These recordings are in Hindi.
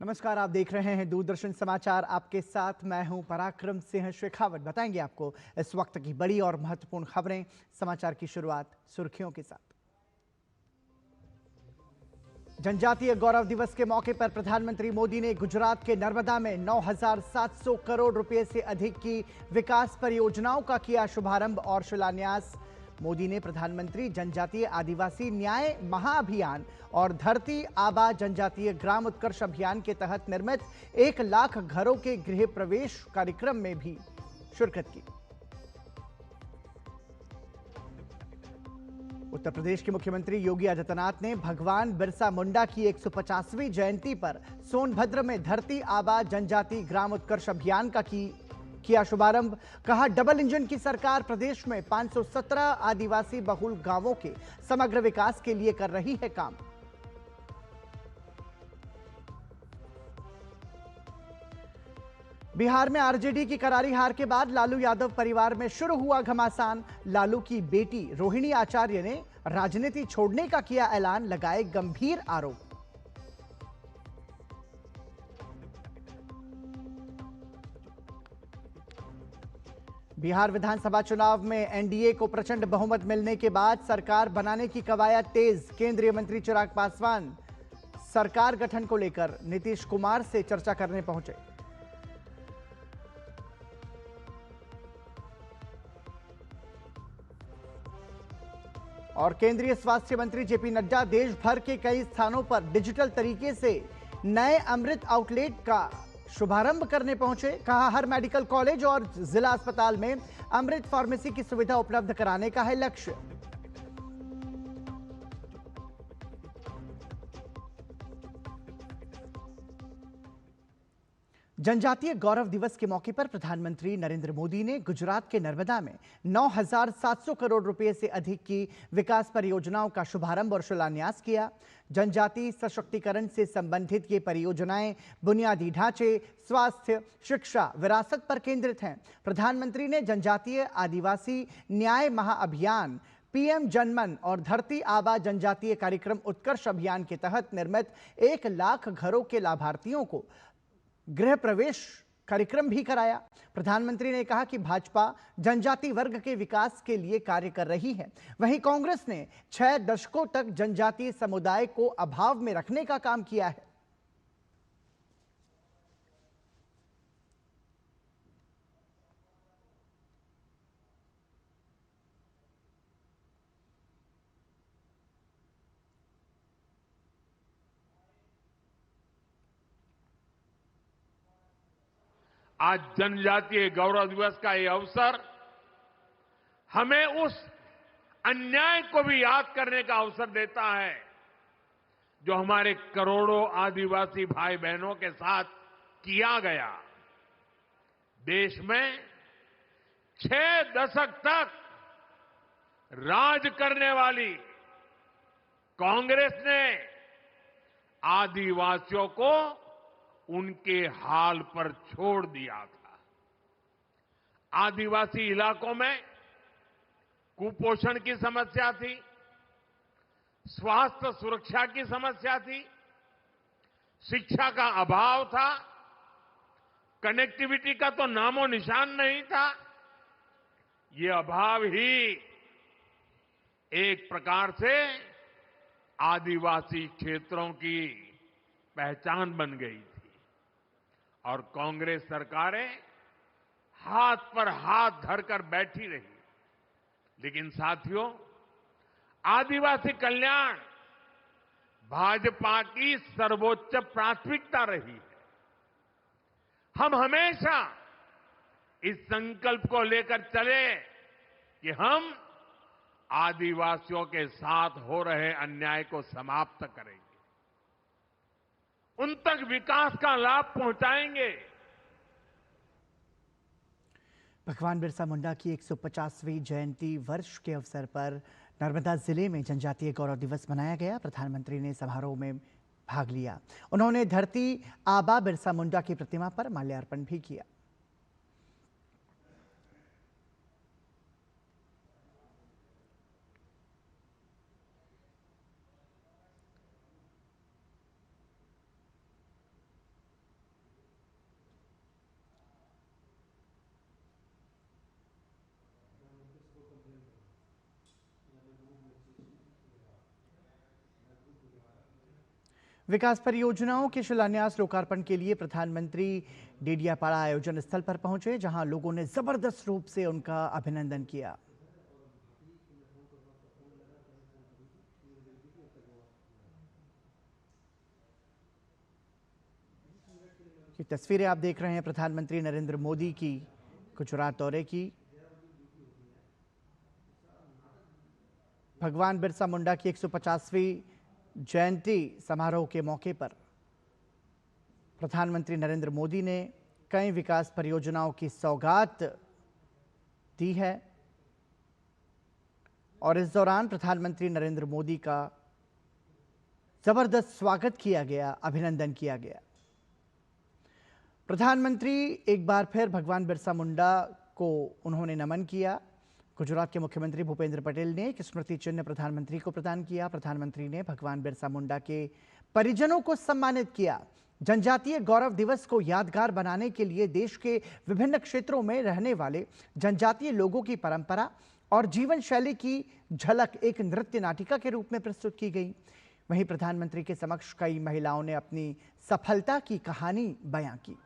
नमस्कार, आप देख रहे हैं दूरदर्शन समाचार। आपके साथ मैं हूं पराक्रम सिंह शेखावत। बताएंगे आपको इस वक्त की बड़ी और महत्वपूर्ण खबरें। समाचार की शुरुआत सुर्खियों के साथ। जनजातीय गौरव दिवस के मौके पर प्रधानमंत्री मोदी ने गुजरात के नर्मदा में 9,700 करोड़ रुपए से अधिक की विकास परियोजनाओं का किया शुभारंभ और शिलान्यास। मोदी ने प्रधानमंत्री जनजातीय आदिवासी न्याय महाअभियान और धरती आबा जनजातीय ग्राम उत्कर्ष अभियान के तहत निर्मित 1 लाख घरों के गृह प्रवेश कार्यक्रम में भी शिरकत की। उत्तर प्रदेश के मुख्यमंत्री योगी आदित्यनाथ ने भगवान बिरसा मुंडा की 150वीं जयंती पर सोनभद्र में धरती आबा जनजाति ग्राम उत्कर्ष अभियान का किया शुभारंभ। कहा, डबल इंजन की सरकार प्रदेश में 517 आदिवासी बहुल गांवों के समग्र विकास के लिए कर रही है काम। बिहार में आरजेडी की करारी हार के बाद लालू यादव परिवार में शुरू हुआ घमासान। लालू की बेटी रोहिणी आचार्य ने राजनीति छोड़ने का किया ऐलान, लगाए गंभीर आरोप। बिहार विधानसभा चुनाव में एनडीए को प्रचंड बहुमत मिलने के बाद सरकार बनाने की कवायद तेज। केंद्रीय मंत्री चिराग पासवान सरकार गठन को लेकर नीतीश कुमार से चर्चा करने पहुंचे। और केंद्रीय स्वास्थ्य मंत्री जेपी नड्डा देश भर के कई स्थानों पर डिजिटल तरीके से नए अमृत आउटलेट का शुभारंभ करने पहुंचे। कहा, हर मेडिकल कॉलेज और जिला अस्पताल में अमृत फार्मेसी की सुविधा उपलब्ध कराने का है लक्ष्य। जनजातीय गौरव दिवस के मौके पर प्रधानमंत्री नरेंद्र मोदी ने गुजरात के नर्मदा में 9,700 करोड़ रुपए से अधिक की विकास परियोजनाओं का शुभारंभ और शिलान्यास किया। जनजातीय सशक्तिकरण से संबंधित ये परियोजनाएं बुनियादी ढांचे, स्वास्थ्य, शिक्षा, विरासत पर केंद्रित हैं। प्रधानमंत्री ने जनजातीय आदिवासी न्याय महाअभियान, पीएम जनमन और धरती आबा जनजातीय कार्यक्रम उत्कर्ष अभियान के तहत निर्मित 1 लाख घरों के लाभार्थियों को गृह प्रवेश कार्यक्रम भी कराया। प्रधानमंत्री ने कहा कि भाजपा जनजाति वर्ग के विकास के लिए कार्य कर रही है। वहीं कांग्रेस ने 6 दशकों तक जनजातीय समुदाय को अभाव में रखने का काम किया है। आज जनजातीय गौरव दिवस का ये अवसर हमें उस अन्याय को भी याद करने का अवसर देता है जो हमारे करोड़ों आदिवासी भाई बहनों के साथ किया गया। देश में 6 दशक तक राज करने वाली कांग्रेस ने आदिवासियों को उनके हाल पर छोड़ दिया था। आदिवासी इलाकों में कुपोषण की समस्या थी, स्वास्थ्य सुरक्षा की समस्या थी, शिक्षा का अभाव था, कनेक्टिविटी का तो नामो निशान नहीं था। ये अभाव ही एक प्रकार से आदिवासी क्षेत्रों की पहचान बन गई थी और कांग्रेस सरकारें हाथ पर हाथ धरकर बैठी रही। लेकिन साथियों, आदिवासी कल्याण भाजपा की सर्वोच्च प्राथमिकता रही है। हम हमेशा इस संकल्प को लेकर चले कि हम आदिवासियों के साथ हो रहे अन्याय को समाप्त करेंगे, उन तक विकास का लाभ पहुंचाएंगे। भगवान बिरसा मुंडा की 150वीं जयंती वर्ष के अवसर पर नर्मदा जिले में जनजातीय गौरव दिवस मनाया गया। प्रधानमंत्री ने समारोह में भाग लिया। उन्होंने धरती आबा बिरसा मुंडा की प्रतिमा पर माल्यार्पण भी किया। विकास परियोजनाओं के शिलान्यास लोकार्पण के लिए प्रधानमंत्री डेडियापाड़ा आयोजन स्थल पर पहुंचे, जहां लोगों ने जबरदस्त रूप से उनका अभिनंदन किया। ये तस्वीरें आप देख रहे हैं प्रधानमंत्री नरेंद्र मोदी की गुजरात दौरे की। भगवान बिरसा मुंडा की 150वीं जयंती समारोह के मौके पर प्रधानमंत्री नरेंद्र मोदी ने कई विकास परियोजनाओं की सौगात दी है और इस दौरान प्रधानमंत्री नरेंद्र मोदी का जबरदस्त स्वागत किया गया, अभिनंदन किया गया। प्रधानमंत्री एक बार फिर भगवान बिरसा मुंडा को उन्होंने नमन किया। गुजरात के मुख्यमंत्री भूपेंद्र पटेल ने एक स्मृति चिन्ह प्रधानमंत्री को प्रदान किया। प्रधानमंत्री ने भगवान बिरसा मुंडा के परिजनों को सम्मानित किया। जनजातीय गौरव दिवस को यादगार बनाने के लिए देश के विभिन्न क्षेत्रों में रहने वाले जनजातीय लोगों की परंपरा और जीवन शैली की झलक एक नृत्य नाटिका के रूप में प्रस्तुत की गई। वहीं प्रधानमंत्री के समक्ष कई महिलाओं ने अपनी सफलता की कहानी बयां की।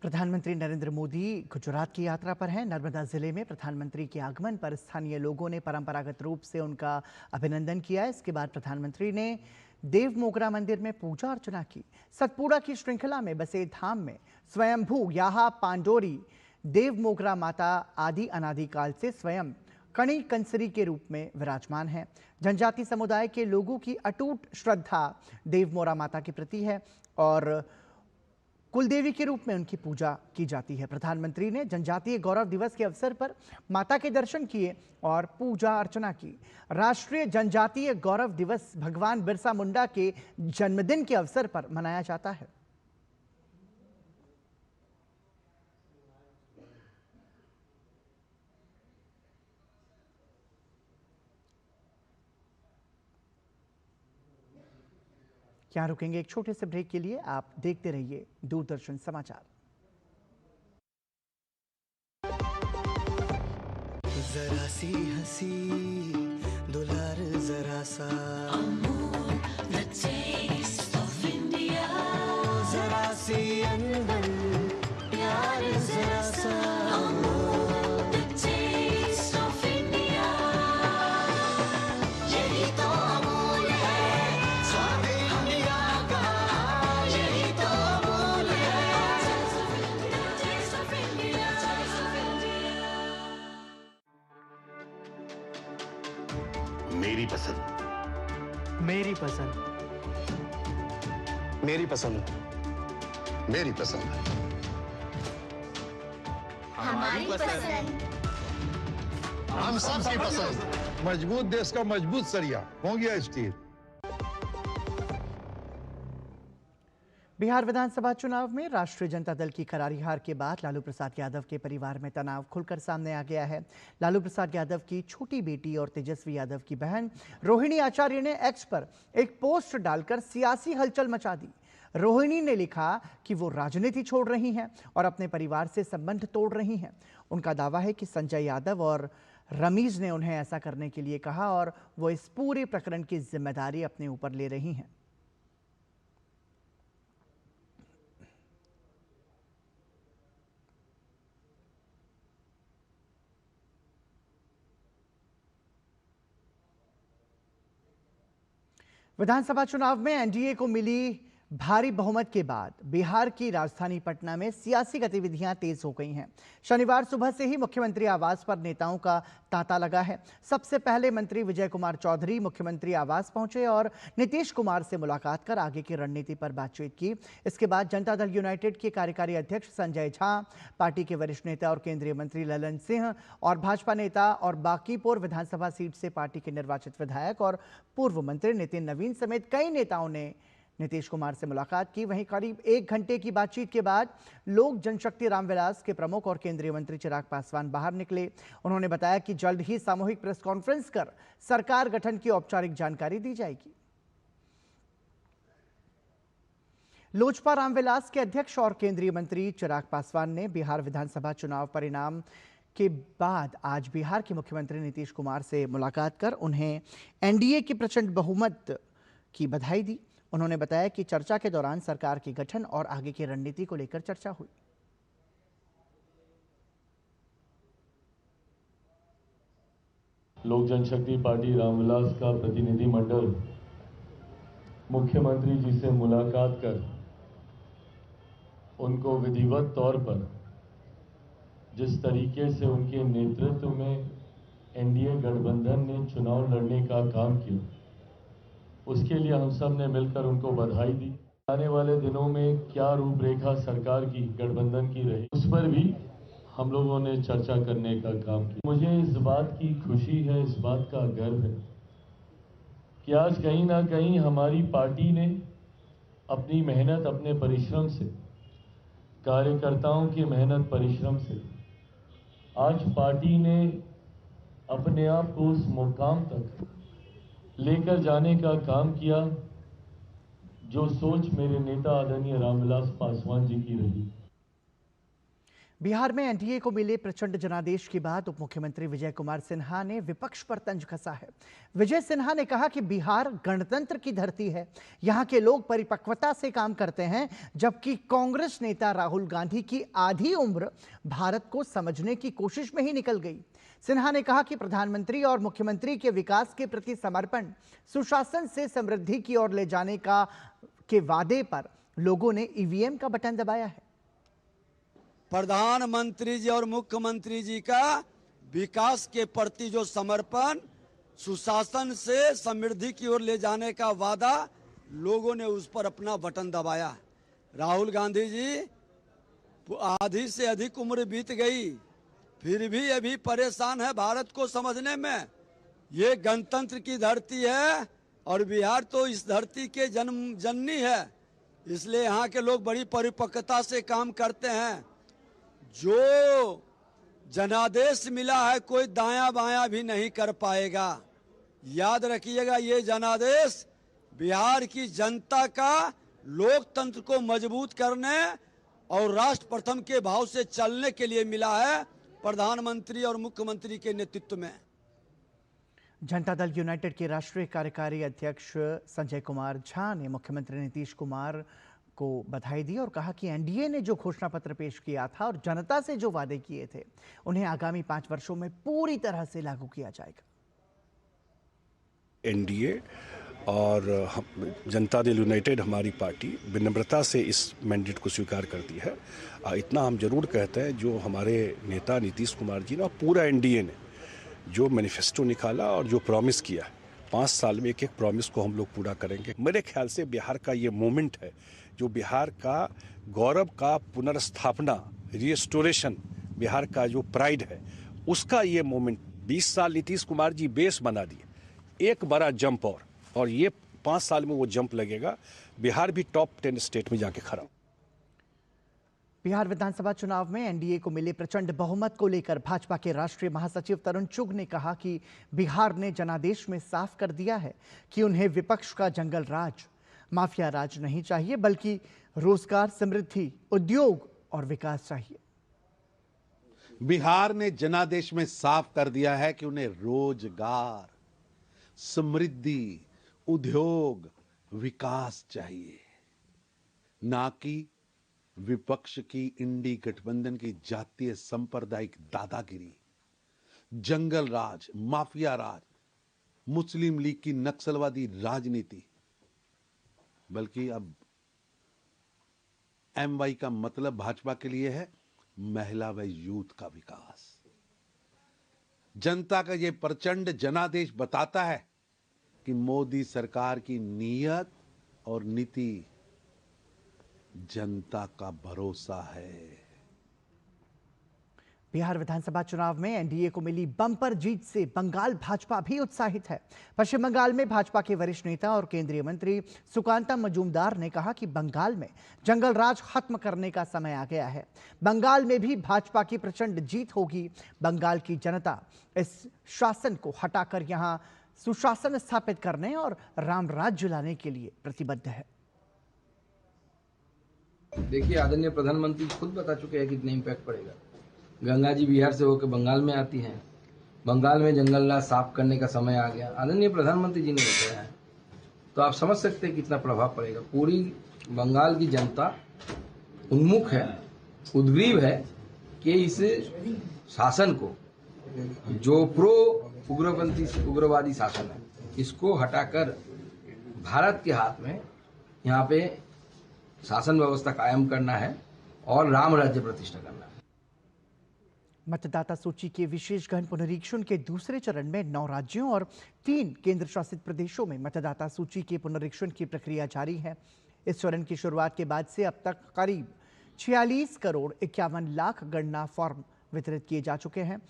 प्रधानमंत्री नरेंद्र मोदी गुजरात की यात्रा पर हैं। नर्मदा जिले में प्रधानमंत्री के आगमन पर स्थानीय लोगों ने परंपरागत रूप से उनका अभिनंदन किया। इसके बाद प्रधानमंत्री ने देव मोगरा मंदिर में पूजा अर्चना की। सतपुड़ा की श्रृंखला में बसे धाम में स्वयंभू याहा पांडोरी देव मोगरा माता आदि अनादिकाल से स्वयं कणी कंसरी के रूप में विराजमान है। जनजाति समुदाय के लोगों की अटूट श्रद्धा देव मोगरा माता के प्रति है और कुलदेवी के रूप में उनकी पूजा की जाती है। प्रधानमंत्री ने जनजातीय गौरव दिवस के अवसर पर माता के दर्शन किए और पूजा अर्चना की। राष्ट्रीय जनजातीय गौरव दिवस भगवान बिरसा मुंडा के जन्मदिन के अवसर पर मनाया जाता है। यहाँ रुकेंगे एक छोटे से ब्रेक के लिए। आप देखते रहिए दूरदर्शन समाचार। जरा सी हंसी दुलार जरा सा जरा सी अनबन प्यार जरा सा मेरी पसंद, मेरी पसंद, मेरी पसंद, मेरी पसंद, हमारी पसंद, हम सबकी पसंद। मजबूत देश का मजबूत सरिया हो गया स्टील। बिहार विधानसभा चुनाव में राष्ट्रीय जनता दल की करारी हार के बाद लालू प्रसाद यादव के परिवार में तनाव खुलकर सामने आ गया है। लालू प्रसाद यादव की छोटी बेटी और तेजस्वी यादव की बहन रोहिणी आचार्य ने एक्स पर एक पोस्ट डालकर सियासी हलचल मचा दी। रोहिणी ने लिखा कि वो राजनीति छोड़ रही हैं और अपने परिवार से संबंध तोड़ रही हैं। उनका दावा है कि संजय यादव और रमीज ने उन्हें ऐसा करने के लिए कहा और वो इस पूरे प्रकरण की जिम्मेदारी अपने ऊपर ले रही हैं। विधानसभा चुनाव में एनडीए को मिली भारी बहुमत के बाद बिहार की राजधानी पटना में सियासी गतिविधियां तेज हो गई हैं। शनिवार सुबह से ही मुख्यमंत्री आवास पर नेताओं का तांता लगा है। सबसे पहले मंत्री विजय कुमार चौधरी मुख्यमंत्री आवास पहुंचे और नीतीश कुमार से मुलाकात कर आगे की रणनीति पर बातचीत की। इसके बाद जनता दल यूनाइटेड के कार्यकारी अध्यक्ष संजय झा, पार्टी के वरिष्ठ नेता और केंद्रीय मंत्री ललन सिंह और भाजपा नेता और बांकीपुर विधानसभा सीट से पार्टी के निर्वाचित विधायक और पूर्व मंत्री नितिन नवीन समेत कई नेताओं ने नीतीश कुमार से मुलाकात की। वहीं करीब 1 घंटे की बातचीत के बाद लोक जनशक्ति रामविलास के प्रमुख और केंद्रीय मंत्री चिराग पासवान बाहर निकले। उन्होंने बताया कि जल्द ही सामूहिक प्रेस कॉन्फ्रेंस कर सरकार गठन की औपचारिक जानकारी दी जाएगी। लोजपा रामविलास के अध्यक्ष और केंद्रीय मंत्री चिराग पासवान ने बिहार विधानसभा चुनाव परिणाम के बाद आज बिहार के मुख्यमंत्री नीतीश कुमार से मुलाकात कर उन्हें एनडीए की प्रचंड बहुमत की बधाई दी। उन्होंने बताया कि चर्चा के दौरान सरकार के गठन और आगे की रणनीति को लेकर चर्चा हुई। लोक जनशक्ति पार्टी रामविलास का प्रतिनिधिमंडल मुख्यमंत्री जी से मुलाकात कर उनको विधिवत तौर पर जिस तरीके से उनके नेतृत्व में एनडीए गठबंधन ने चुनाव लड़ने का काम किया, उसके लिए हम सब ने मिलकर उनको बधाई दी। आने वाले दिनों में क्या रूपरेखा सरकार की गठबंधन की रही, उस पर भी हम लोगों ने चर्चा करने का काम किया। मुझे इस बात की खुशी है, इस बात का गर्व है कि आज कहीं ना कहीं हमारी पार्टी ने अपनी मेहनत, अपने परिश्रम से, कार्यकर्ताओं की मेहनत परिश्रम से आज पार्टी ने अपने आप को उस मुकाम तक लेकर जाने का काम किया जो सोच मेरे नेता आदरणीय रामविलास पासवान जी की रही। बिहार में एनडीए को मिले प्रचंड जनादेश के बाद उप मुख्यमंत्री विजय कुमार सिन्हा ने विपक्ष पर तंज कसा है। विजय सिन्हा ने कहा कि बिहार गणतंत्र की धरती है, यहां के लोग परिपक्वता से काम करते हैं, जबकि कांग्रेस नेता राहुल गांधी की आधी उम्र भारत को समझने की कोशिश में ही निकल गई। सिन्हा ने कहा कि प्रधानमंत्री और मुख्यमंत्री के विकास के प्रति समर्पण, सुशासन से समृद्धि की ओर ले जाने के वादे पर लोगों ने ईवीएम का बटन दबाया है। प्रधानमंत्री जी और मुख्यमंत्री जी का विकास के प्रति जो समर्पण, सुशासन से समृद्धि की ओर ले जाने का वादा, लोगों ने उस पर अपना बटन दबाया। राहुल गांधी जी आधी से अधिक उम्र बीत गई, फिर भी अभी परेशान है भारत को समझने में। ये गणतंत्र की धरती है और बिहार तो इस धरती के जननी है, इसलिए यहाँ के लोग बड़ी परिपक्वता से काम करते हैं। जो जनादेश मिला है कोई दायां बायां भी नहीं कर पाएगा। याद रखिएगा, ये जनादेश बिहार की जनता का लोकतंत्र को मजबूत करने और राष्ट्र प्रथम के भाव से चलने के लिए मिला है, प्रधानमंत्री और मुख्यमंत्री के नेतृत्व में। जनता दल यूनाइटेड के राष्ट्रीय कार्यकारी अध्यक्ष संजय कुमार झा ने मुख्यमंत्री नीतीश कुमार को बधाई दी और कहा कि एनडीए ने जो घोषणा पत्र पेश किया था और जनता से जो वादे किए थे, उन्हें आगामी 5 वर्षों में पूरी तरह से लागू किया जाएगा। एनडीए और जनता दल यूनाइटेड हमारी पार्टी विनम्रता से इस मैंडेट को स्वीकार करती है। इतना हम जरूर कहते हैं, जो हमारे नेता नीतीश कुमार जी ने और पूरा एनडीए ने जो मैनिफेस्टो निकाला और जो प्रॉमिस किया, 5 साल में एक एक प्रॉमिस को हम लोग पूरा करेंगे। मेरे ख्याल से बिहार का ये मोमेंट है, जो बिहार का गौरव का पुनर्स्थापना, रिस्टोरेशन, बिहार का जो प्राइड है, उसका ये मोमेंट 20 साल नीतीश कुमार जी बेस बना दिए, एक बड़ा जंप और ये 5 साल में वो जंप लगेगा, बिहार भी टॉप 10 स्टेट में जाके खड़ा। बिहार विधानसभा चुनाव में एनडीए को मिले प्रचंड बहुमत को लेकर भाजपा के राष्ट्रीय महासचिव तरुण चुग ने कहा कि बिहार ने जनादेश में साफ कर दिया है कि उन्हें विपक्ष का जंगल राज, माफिया राज नहीं चाहिए, बल्कि रोजगार, समृद्धि, उद्योग और विकास चाहिए। बिहार ने जनादेश में साफ कर दिया है कि उन्हें रोजगार, समृद्धि, उद्योग, विकास चाहिए, ना कि विपक्ष की इंडी गठबंधन की जातीय सांप्रदायिक दादागिरी, जंगल राज, माफिया राज, मुस्लिम लीग की नक्सलवादी राजनीति, बल्कि अब MY का मतलब भाजपा के लिए है महिला व यूथ का विकास। जनता का ये प्रचंड जनादेश बताता है कि मोदी सरकार की नीयत और नीति जनता का भरोसा है। बिहार विधानसभा चुनाव में एनडीए को मिली बम्पर जीत से बंगाल भाजपा भी उत्साहित है। पश्चिम बंगाल में भाजपा के वरिष्ठ नेता और केंद्रीय मंत्री सुकांता मजूमदार ने कहा कि बंगाल में जंगल राज खत्म करने का समय आ गया है। बंगाल में भी भाजपा की प्रचंड जीत होगी। बंगाल की जनता इस शासन को हटाकर यहां सुशासन स्थापित करने और राम राज्य लाने के लिए प्रतिबद्ध है। देखिए, आदरणीय प्रधानमंत्री खुद बता चुके हैं कितना इम्पैक्ट पड़ेगा। गंगा जी बिहार से होकर बंगाल में आती हैं। बंगाल में जंगल राज साफ करने का समय आ गया, आदरणीय प्रधानमंत्री जी ने बताया है। तो आप समझ सकते हैं कितना प्रभाव पड़ेगा। पूरी बंगाल की जनता उन्मुख है, उद्ग्रीव है कि इस शासन को, जो प्रो उग्रवादी शासन है, इसको हटाकर भारत के हाथ में यहाँ पे शासन व्यवस्था कायम करना है और राम राज्य प्रतिष्ठा करना है। मतदाता सूची के विशेष गहन पुनरीक्षण के दूसरे चरण में 9 राज्यों और 3 केंद्र शासित प्रदेशों में मतदाता सूची के पुनरीक्षण की प्रक्रिया जारी है। इस चरण की शुरुआत के बाद से अब तक करीब 46 करोड़ 51 लाख गणना फॉर्म वितरित किए जा चुके हैं।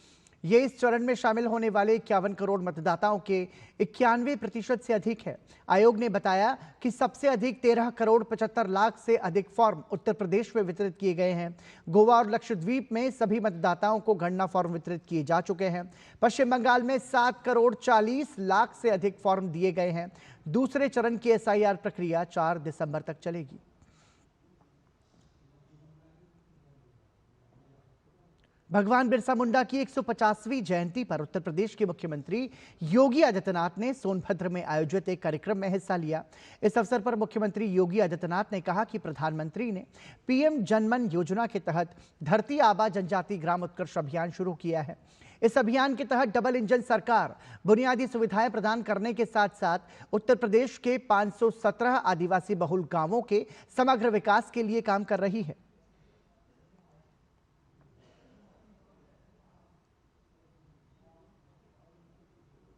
ये इस चरण में शामिल होने वाले 51 करोड़ मतदाताओं के 91% से अधिक है। आयोग ने बताया कि सबसे अधिक 13 करोड़ 75 लाख से अधिक फॉर्म उत्तर प्रदेश में वितरित किए गए हैं। गोवा और लक्षद्वीप में सभी मतदाताओं को गणना फॉर्म वितरित किए जा चुके हैं। पश्चिम बंगाल में 7 करोड़ 40 लाख से अधिक फॉर्म दिए गए हैं। दूसरे चरण की SIR प्रक्रिया 4 दिसंबर तक चलेगी। भगवान बिरसा मुंडा की 150वीं जयंती पर उत्तर प्रदेश के मुख्यमंत्री योगी आदित्यनाथ ने सोनभद्र में आयोजित एक कार्यक्रम में हिस्सा लिया। इस अवसर पर मुख्यमंत्री योगी आदित्यनाथ ने कहा कि प्रधानमंत्री ने PM जनमन योजना के तहत धरती आबा जनजाति ग्राम उत्कर्ष अभियान शुरू किया है। इस अभियान के तहत डबल इंजन सरकार बुनियादी सुविधाएं प्रदान करने के साथ साथ उत्तर प्रदेश के 517 आदिवासी बहुल गांवों के समग्र विकास के लिए काम कर रही है।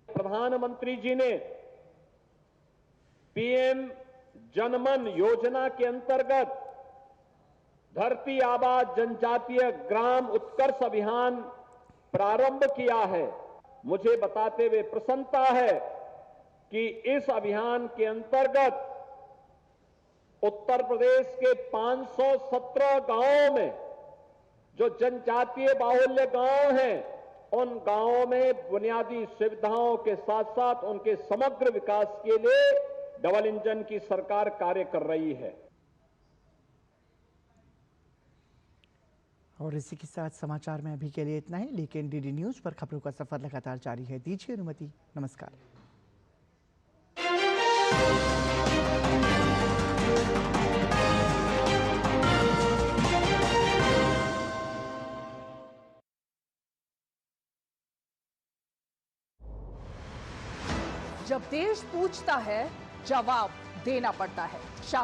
प्रधानमंत्री जी ने PM जनमन योजना के अंतर्गत धरती आबा जनजातीय ग्राम उत्कर्ष अभियान प्रारंभ किया है। मुझे बताते हुए प्रसन्नता है कि इस अभियान के अंतर्गत उत्तर प्रदेश के 517 गांवों में जो जनजातीय बाहुल्य गांव हैं, उन गांवों में बुनियादी सुविधाओं के साथ साथ उनके समग्र विकास के लिए डबल इंजन की सरकार कार्य कर रही है। और इसी के साथ समाचार में अभी के लिए इतना ही, लेकिन DD न्यूज पर खबरों का सफर लगातार जारी है। दीजिए अनुमति। नमस्कार। जब देश पूछता है, जवाब देना पड़ता है। शाम